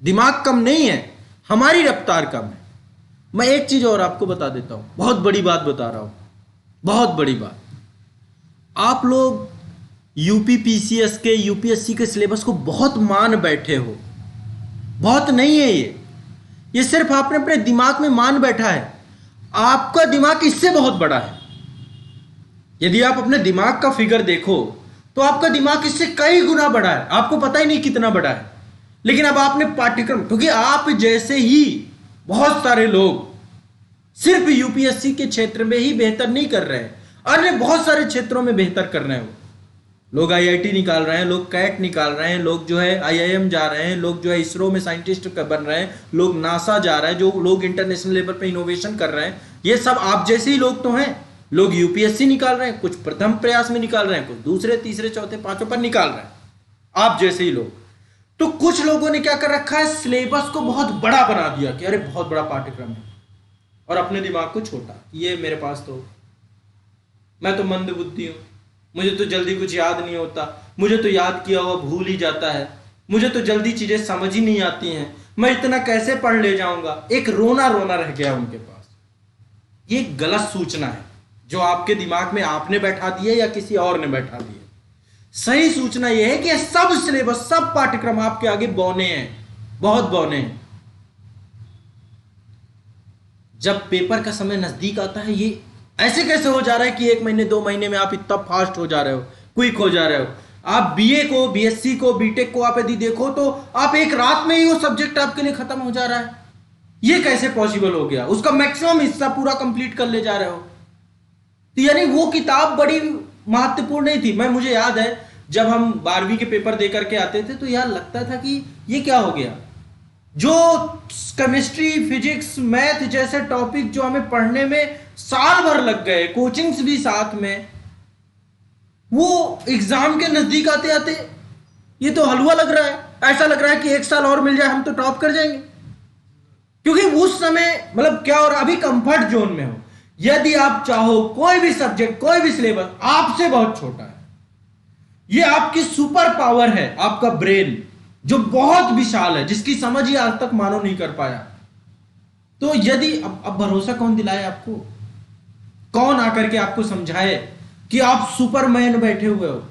दिमाग कम नहीं है, हमारी रफ्तार कम है। मैं एक चीज और आपको बता देता हूं, बहुत बड़ी बात बता रहा हूं, बहुत बड़ी बात। आप लोग यूपी पीसीएस के, यूपीएससी के सिलेबस को बहुत मान बैठे हो। बहुत नहीं है ये सिर्फ आपने अपने दिमाग में मान बैठा है। आपका दिमाग इससे बहुत बड़ा है। यदि आप अपने दिमाग का फिगर देखो तो आपका दिमाग इससे कई गुना बड़ा है, आपको पता ही नहीं कितना बड़ा है। लेकिन अब आपने पाठ्यक्रम, क्योंकि आप जैसे ही बहुत सारे लोग सिर्फ यूपीएससी के क्षेत्र में ही बेहतर नहीं कर रहे हैं, अन्य बहुत सारे क्षेत्रों में बेहतर कर रहे हैं। लोग आईआईटी निकाल रहे हैं, लोग कैट निकाल रहे हैं, लोग जो है आईआईएम जा रहे हैं, लोग जो है इसरो में साइंटिस्ट बन रहे हैं, लोग नासा जा रहे हैं, जो लोग इंटरनेशनल लेवल पे इनोवेशन कर रहे हैं। ये सब आप जैसे ही लोग तो हैं। लोग यूपीएससी निकाल रहे हैं, कुछ प्रथम प्रयास में निकाल रहे हैं, कुछ दूसरे तीसरे चौथे पांचों पर निकाल रहे हैं, आप जैसे ही लोग। तो कुछ लोगों ने क्या कर रखा है, सिलेबस को बहुत बड़ा बना दिया कि अरे बहुत बड़ा पाठ्यक्रम है, और अपने दिमाग को छोटा। ये मेरे पास तो, मैं तो मंद बुद्धि हूं, मुझे तो जल्दी कुछ याद नहीं होता, मुझे तो याद किया हुआ भूल ही जाता है, मुझे तो जल्दी चीजें समझ ही नहीं आती हैं, मैं इतना कैसे पढ़ ले जाऊंगा। एक रोना रोना रह गया उनके पास। ये गलत सूचना है जो आपके दिमाग में आपने बैठा दी है या किसी और ने बैठा दी है। सही सूचना यह है कि सब सिलेबस, सब पाठ्यक्रम आपके आगे बौने हैं, बहुत बौने हैं। जब पेपर का समय नजदीक आता है, ये ऐसे कैसे हो जा रहा है कि 1 महीने 2 महीने में आप इतना फास्ट हो जा रहे हो, क्विक हो जा रहे हो। आप बीए को, बीएससी को, बीटेक को आप यदि देखो तो आप एक रात में ही वो सब्जेक्ट आपके लिए खत्म हो जा रहा है। ये कैसे पॉसिबल हो गया? उसका मैक्सिमम हिस्सा पूरा कंप्लीट कर ले जा रहे हो। तो यानी वो किताब बड़ी महत्वपूर्ण नहीं थी। मुझे याद है जब हम 12वीं के पेपर दे करके आते थे तो यार लगता था कि ये क्या हो गया, जो केमिस्ट्री, फिजिक्स, मैथ जैसे टॉपिक जो हमें पढ़ने में साल भर लग गए, कोचिंग्स भी साथ में, वो एग्जाम के नजदीक आते आते ये तो हलवा लग रहा है। ऐसा लग रहा है कि 1 साल और मिल जाए हम तो टॉप कर जाएंगे। क्योंकि उस समय मतलब क्या, और अभी कंफर्ट जोन में हो। यदि आप चाहो कोई भी सब्जेक्ट, कोई भी सिलेबस आपसे बहुत छोटा है, ये आपकी सुपर पावर है, आपका ब्रेन जो बहुत विशाल है, जिसकी समझ ही आज तक मानव नहीं कर पाया। तो यदि अब भरोसा कौन दिलाए आपको, कौन आकर के आपको समझाए कि आप सुपरमैन बैठे हुए हो?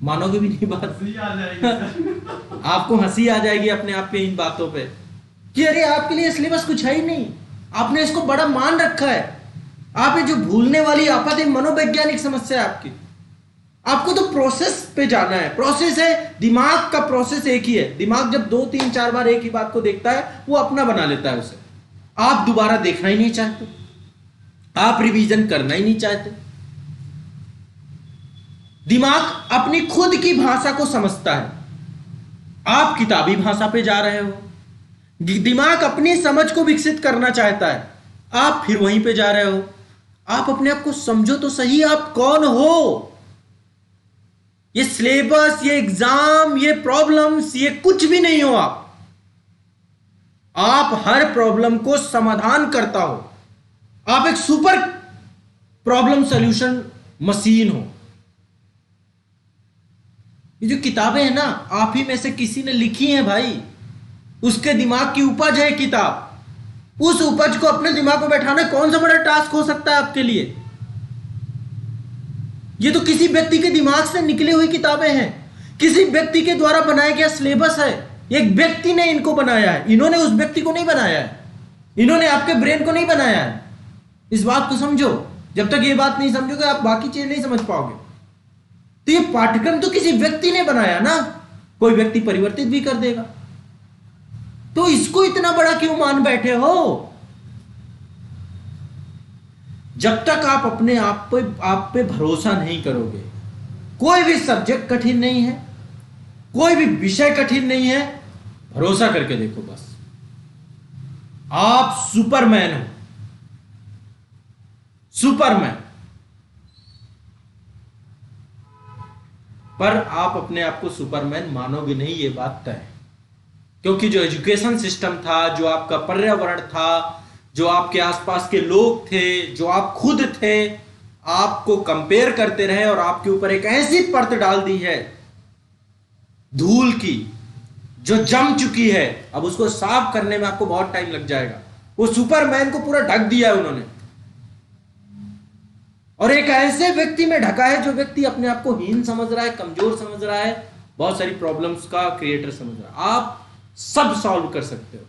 मानोगे भी नहीं बात। आपको हंसी आ जाएगी अपने आप पे इन बातों पे कि अरे आपके लिए सिलेबस कुछ है ही नहीं, आपने इसको बड़ा मान रखा है। आप ये जो भूलने वाली आफत है, मनोवैज्ञानिक समस्या है आपकी। आपको तो प्रोसेस पे जाना है। प्रोसेस है, दिमाग का प्रोसेस एक ही है। दिमाग जब 2 3 4 बार एक ही बात को देखता है, वो अपना बना लेता है उसे। आप दोबारा देखना ही नहीं चाहते, आप रिवीजन करना ही नहीं चाहते। दिमाग अपनी खुद की भाषा को समझता है, आप किताबी भाषा पे जा रहे हो। दिमाग अपनी समझ को विकसित करना चाहता है, आप फिर वहीं पे जा रहे हो। आप अपने आप को समझो तो सही, आप कौन हो। ये सिलेबस, ये एग्जाम, ये प्रॉब्लम्स, ये कुछ भी नहीं हो। आप हर प्रॉब्लम को समाधान करता हो। आप एक सुपर प्रॉब्लम सॉल्यूशन मशीन हो। ये जो किताबें हैं ना, आप ही में से किसी ने लिखी हैं भाई। उसके दिमाग की उपज है किताब। उस उपज को अपने दिमाग में बैठाना कौन सा बड़ा टास्क हो सकता है आपके लिए? ये तो किसी व्यक्ति के दिमाग से निकली हुई किताबें हैं, किसी व्यक्ति के द्वारा बनाया गया सिलेबस है। एक व्यक्ति ने इनको बनाया है, इन्होंने उस व्यक्ति को नहीं बनाया है, इन्होंने आपके ब्रेन को नहीं बनाया है। इस बात को समझो। जब तक ये बात नहीं समझोगे आप बाकी चीज नहीं समझ पाओगे। तो ये पाठ्यक्रम तो किसी व्यक्ति ने बनाया ना, कोई व्यक्ति परिवर्तित भी कर देगा। तो इसको इतना बड़ा क्यों मान बैठे हो? जब तक आप अपने आप पे भरोसा नहीं करोगे, कोई भी सब्जेक्ट कठिन नहीं है, कोई भी विषय कठिन नहीं है। भरोसा करके देखो बस, आप सुपरमैन हो, सुपरमैन। पर आप अपने आप को सुपरमैन मानोगे नहीं, ये बात तय है। क्योंकि जो एजुकेशन सिस्टम था, जो आपका पर्यावरण था, जो आपके आसपास के लोग थे, जो आप खुद थे, आपको कंपेयर करते रहे और आपके ऊपर एक ऐसी परत डाल दी है, धूल की जो जम चुकी है, अब उसको साफ करने में आपको बहुत टाइम लग जाएगा। वो सुपरमैन को पूरा ढक दिया है उन्होंने, और एक ऐसे व्यक्ति में ढका है जो व्यक्ति अपने आप को हीन समझ रहा है, कमजोर समझ रहा है, बहुत सारी प्रॉब्लम्स का क्रिएटर समझ रहा है। आप सब सॉल्व कर सकते हो,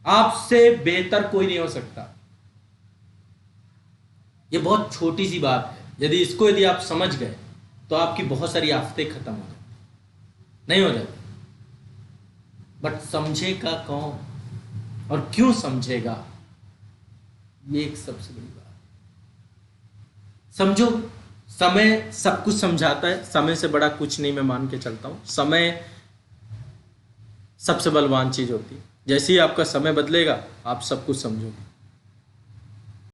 आपसे बेहतर कोई नहीं हो सकता। ये बहुत छोटी सी बात है, यदि आप समझ गए तो आपकी बहुत सारी आफतें खत्म हो जाती, नहीं हो जाती। बट समझेगा कौन और क्यों समझेगा, ये एक सबसे बड़ी बात। समझो, समय सब कुछ समझाता है, समय से बड़ा कुछ नहीं मैं मान के चलता हूं। समय सबसे बलवान चीज होती है। जैसे ही आपका समय बदलेगा आप सब कुछ समझोगे।